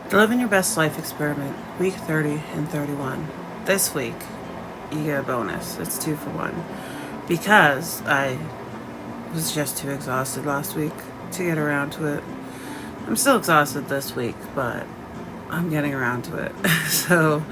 The Living Your Best Life Experiment, week 30 and 31. This week, you get a bonus. It's 2 for 1. Because I was just too exhausted last week to get around to it. I'm still exhausted this week, but I'm getting around to it. So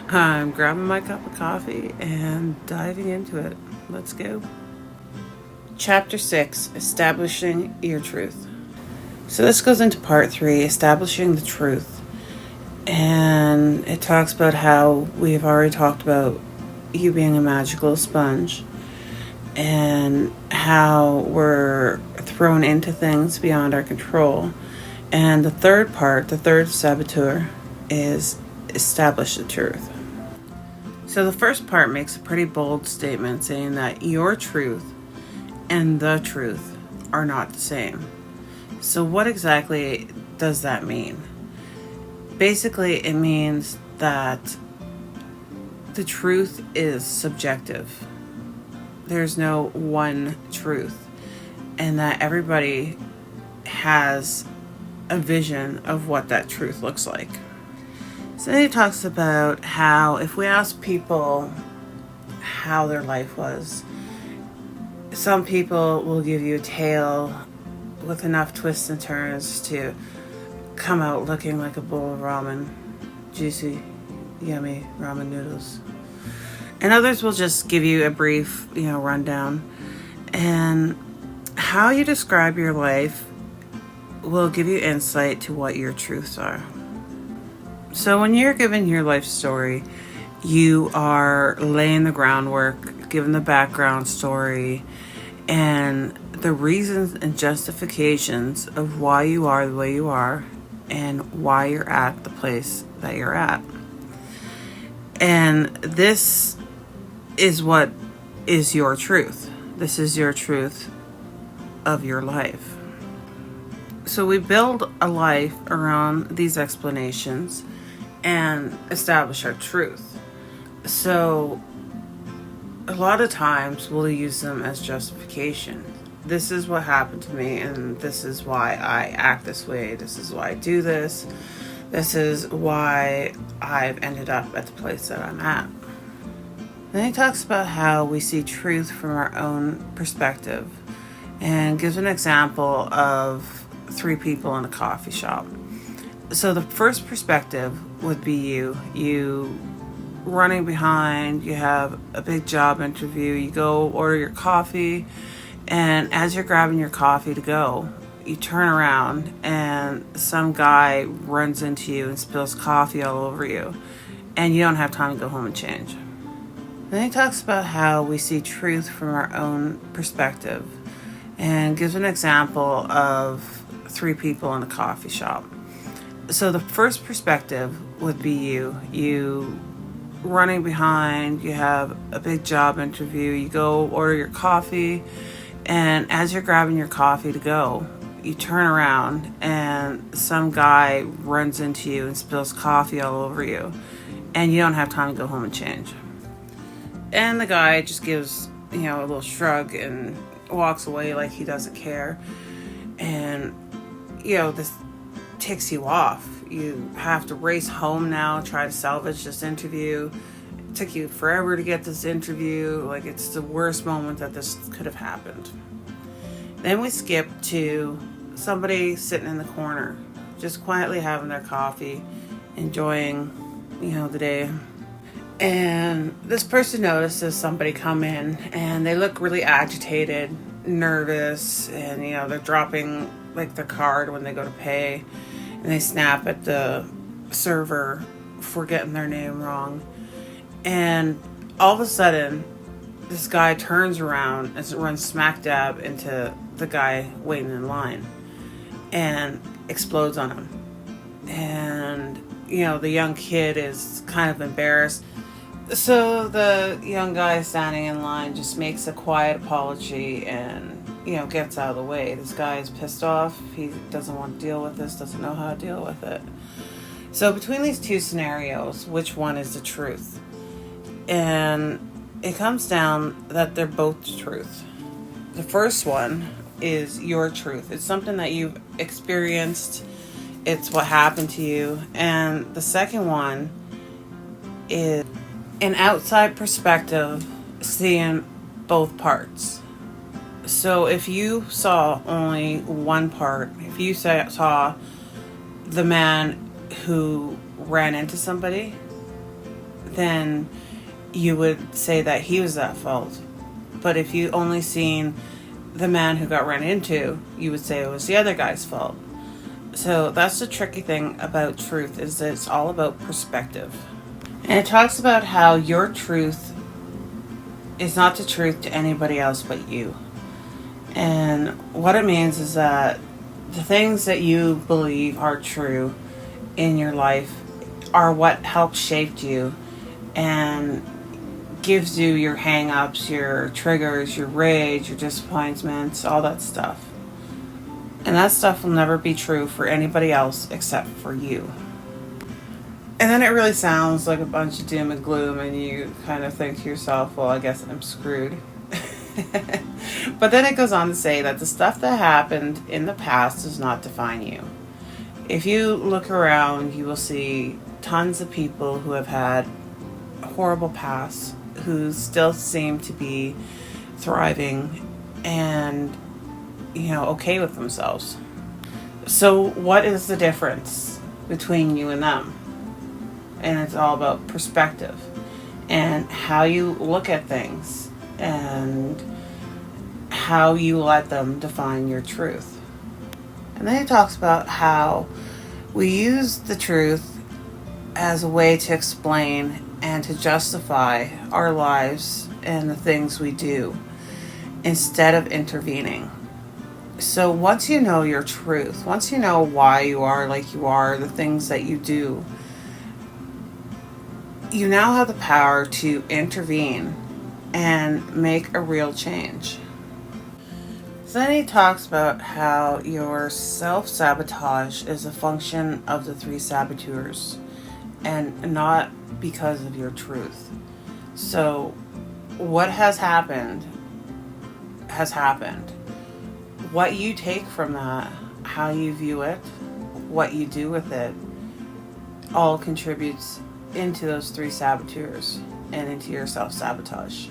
I'm grabbing my cup of coffee and diving into it. Let's go. Chapter 6, Establishing Your Truth. So this goes into part 3, Establishing the Truth. And it talks about how we've already talked about you being a magical sponge and how we're thrown into things beyond our control. And the third part, the third saboteur, is establish the truth. So the first part makes a pretty bold statement saying that your truth and the truth are not the same. So what exactly does that mean? Basically, it means that the truth is subjective. There's no one truth, and that everybody has a vision of what that truth looks like. So then he talks about how if we ask people how their life was, some people will give you a tale with enough twists and turns to come out looking like a bowl of ramen, juicy, yummy ramen noodles. And others will just give you a brief, rundown. And how you describe your life will give you insight to what your truths are. So when you're given your life story, you are laying the groundwork, giving the background story, and the reasons and justifications of why you are the way you are and why you're at the place that you're at. And this is what is your truth. This is your truth of your life. So we build a life around these explanations and establish our truth. So a lot of times we'll use them as justification. This is what happened to me, and this is why I act this way. This is why I do this. This is why I've ended up at the place that I'm at. Then he talks about how we see truth from our own perspective and gives an example of 3 people in a coffee shop. So the first perspective would be you running behind, you have a big job interview, you go order your coffee, and as you're grabbing your coffee to go, you turn around and some guy runs into you and spills coffee all over you, and you don't have time to go home and change. Then he talks about how we see truth from our own perspective and gives an example of 3 people in a coffee shop. So the first perspective would be you running behind, you have a big job interview, you go order your coffee, and as you're grabbing your coffee to go, you turn around and some guy runs into you and spills coffee all over you, and you don't have time to go home and change. And the guy just gives, a little shrug and walks away like he doesn't care. And, this ticks you off. You have to race home now, try to salvage this interview. It took you forever to get this interview. Like, it's the worst moment that this could have happened. Then we skip to somebody sitting in the corner, just quietly having their coffee, enjoying, the day. And this person notices somebody come in and they look really agitated, nervous, and, they're dropping, their card when they go to pay. And they snap at the server for getting their name wrong. And all of a sudden, this guy turns around and runs smack dab into the guy waiting in line and explodes on him. And, the young kid is kind of embarrassed. So the young guy standing in line just makes a quiet apology and, gets out of the way. This guy is pissed off. He doesn't want to deal with this, doesn't know how to deal with it. So between these 2 scenarios, which one is the truth? And it comes down that they're both the truth. The first one is your truth. It's something that you've experienced it's what happened to you. And the second one is an outside perspective, seeing both parts. So if you saw only one part, if you saw the man who ran into somebody, then you would say that he was at fault. But if you only seen the man who got ran into, you would say it was the other guy's fault. So that's the tricky thing about truth, is that it's all about perspective. And it talks about how your truth is not the truth to anybody else but you. And what it means is that the things that you believe are true in your life are what helps shape you and gives you your hang-ups, your triggers, your rage, your disappointments, all that stuff. And that stuff will never be true for anybody else except for you. And then it really sounds like a bunch of doom and gloom, and you kind of think to yourself, well, I guess I'm screwed. But then it goes on to say that the stuff that happened in the past does not define you. If you look around, you will see tons of people who have had horrible pasts, who still seem to be thriving and, okay with themselves. So what is the difference between you and them? And it's all about perspective and how you look at things and how you let them define your truth. And then he talks about how we use the truth as a way to explain and to justify our lives and the things we do instead of intervening. So once you know your truth, once you know why you are like you are, the things that you do, you now have the power to intervene and make a real change. So then he talks about how your self-sabotage is a function of the 3 saboteurs and not because of your truth. So what has happened has happened. What you take from that, how you view it, what you do with it, all contributes into those 3 saboteurs and into your self-sabotage.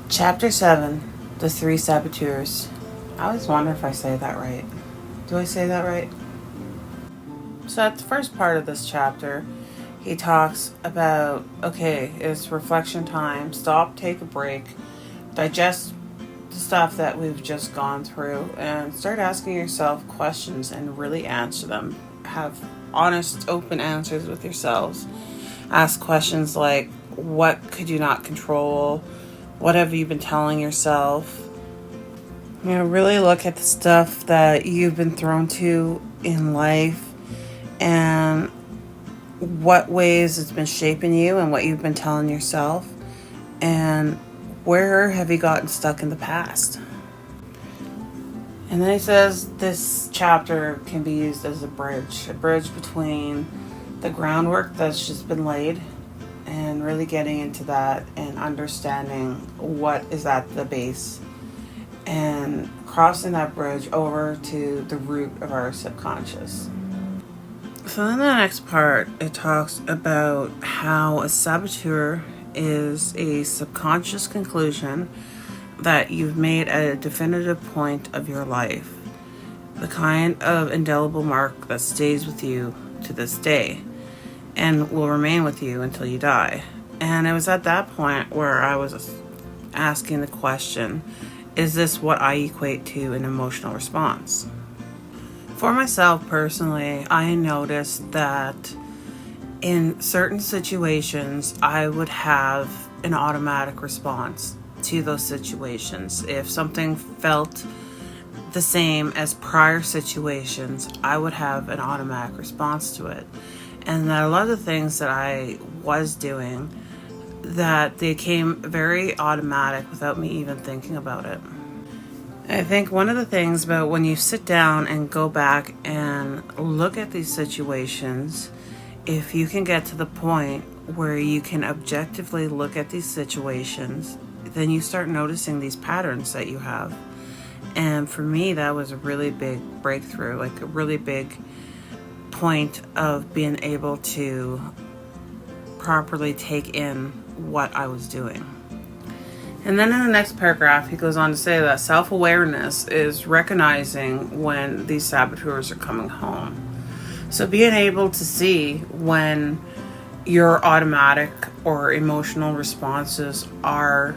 Chapter 7, the 3 saboteurs. I always wonder if I say that right. Do I say that right? So at the first part of this chapter, he talks about, okay, it's reflection time. Stop, take a break, digest the stuff that we've just gone through, and start asking yourself questions and really answer them. Have honest, open answers with yourselves. Ask questions like, what could you not control? What have you been telling yourself? Really look at the stuff that you've been thrown to in life and what ways it's been shaping you and what you've been telling yourself, and where have you gotten stuck in the past. And then he says this chapter can be used as a bridge between the groundwork that's just been laid and really getting into that and understanding what is at the base and crossing that bridge over to the root of our subconscious. So in the next part, it talks about how a saboteur is a subconscious conclusion that you've made at a definitive point of your life, the kind of indelible mark that stays with you to this day and will remain with you until you die. And it was at that point where I was asking the question, is this what I equate to an emotional response? For myself personally, I noticed that in certain situations, I would have an automatic response to those situations. If something felt the same as prior situations, I would have an automatic response to it. And that a lot of the things that I was doing, that they came very automatic without me even thinking about it. I think one of the things about when you sit down and go back and look at these situations, if you can get to the point where you can objectively look at these situations, then you start noticing these patterns that you have. And for me, that was a really big breakthrough, like a really big point of being able to properly take in what I was doing. And then in the next paragraph, he goes on to say that self-awareness is recognizing when these saboteurs are coming home. So being able to see when your automatic or emotional responses are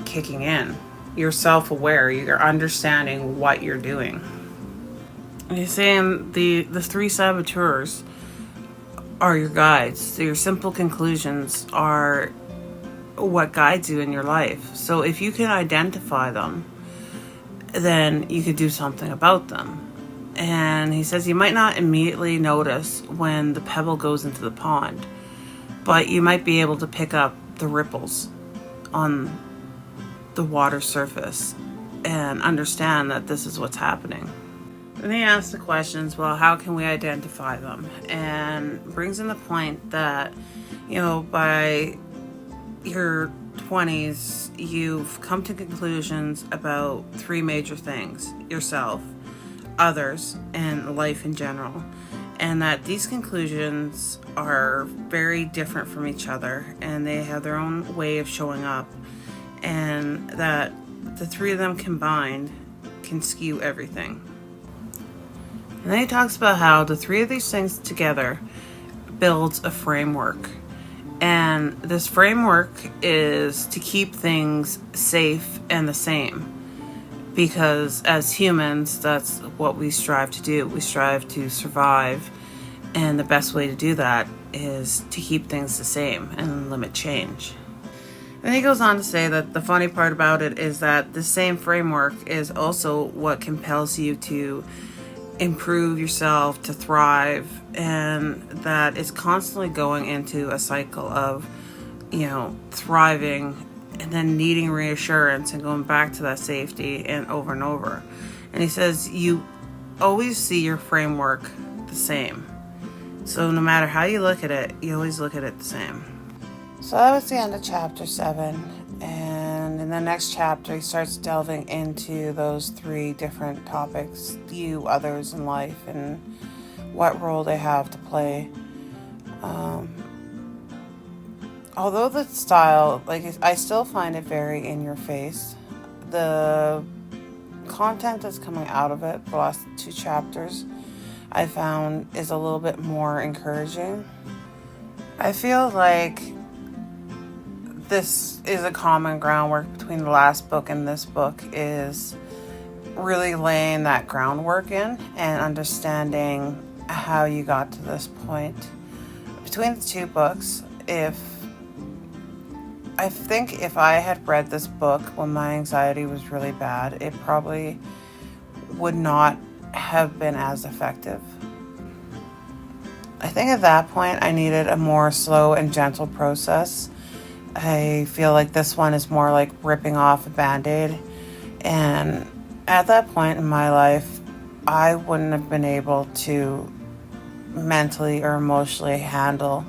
kicking in. You're self-aware. You're understanding what you're doing. And he's saying the three saboteurs are your guides. So your simple conclusions are what guides you in your life. So if you can identify them, then you could do something about them. And he says you might not immediately notice when the pebble goes into the pond, but you might be able to pick up the ripples on the water surface and understand that this is what's happening. Then he asks the questions, well, how can we identify them? And brings in the point that, by your 20s, you've come to conclusions about three major things: yourself, others, and life in general. And that these conclusions are very different from each other, and they have their own way of showing up, and that the three of them combined can skew everything. And then he talks about how the three of these things together builds a framework. And this framework is to keep things safe and the same. Because as humans, that's what we strive to do. We strive to survive. And the best way to do that is to keep things the same and limit change. And he goes on to say that the funny part about it is that the same framework is also what compels you to improve yourself, to thrive, and that it's constantly going into a cycle of, thriving and then needing reassurance and going back to that safety and over. And he says you always see your framework the same. So no matter how you look at it, you always look at it the same. So that was the end of chapter 7. And in the next chapter, he starts delving into those three different topics: you, others, and life, and what role they have to play. Although the style, I still find it very in your face. The content that's coming out of it, the last 2 chapters, I found is a little bit more encouraging. I feel like this is a common groundwork between the last book and this book, is really laying that groundwork in and understanding how you got to this point. Between the 2 books, I think if I had read this book when my anxiety was really bad, it probably would not have been as effective. I think at that point I needed a more slow and gentle process. I feel like this one is more like ripping off a Band-Aid. And at that point in my life, I wouldn't have been able to mentally or emotionally handle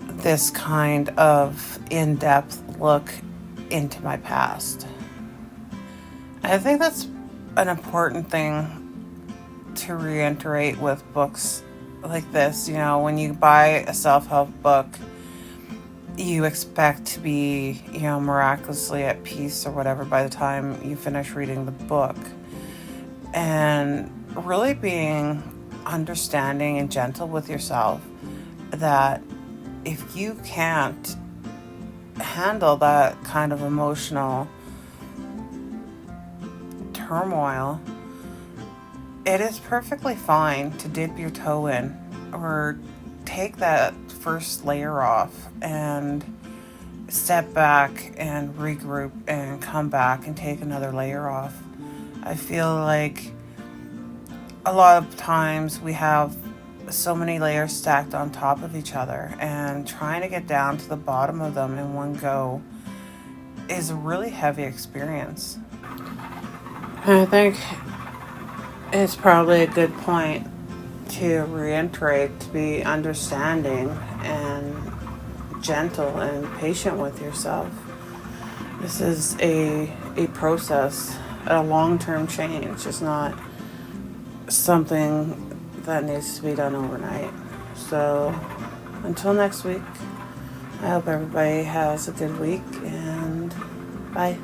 this kind of in-depth look into my past. I think that's an important thing to reiterate with books like this. When you buy a self-help book, you expect to be, miraculously at peace or whatever by the time you finish reading the book. And really being understanding and gentle with yourself, that if you can't handle that kind of emotional turmoil, it is perfectly fine to dip your toe in or take that first layer off and step back and regroup and come back and take another layer off. I feel like a lot of times we have so many layers stacked on top of each other, and trying to get down to the bottom of them in one go is a really heavy experience. I think it's probably a good point to reiterate, to be understanding and gentle and patient with yourself. This is a process a long-term change. It's not something that needs to be done overnight. So until next week, I hope everybody has a good week, and bye.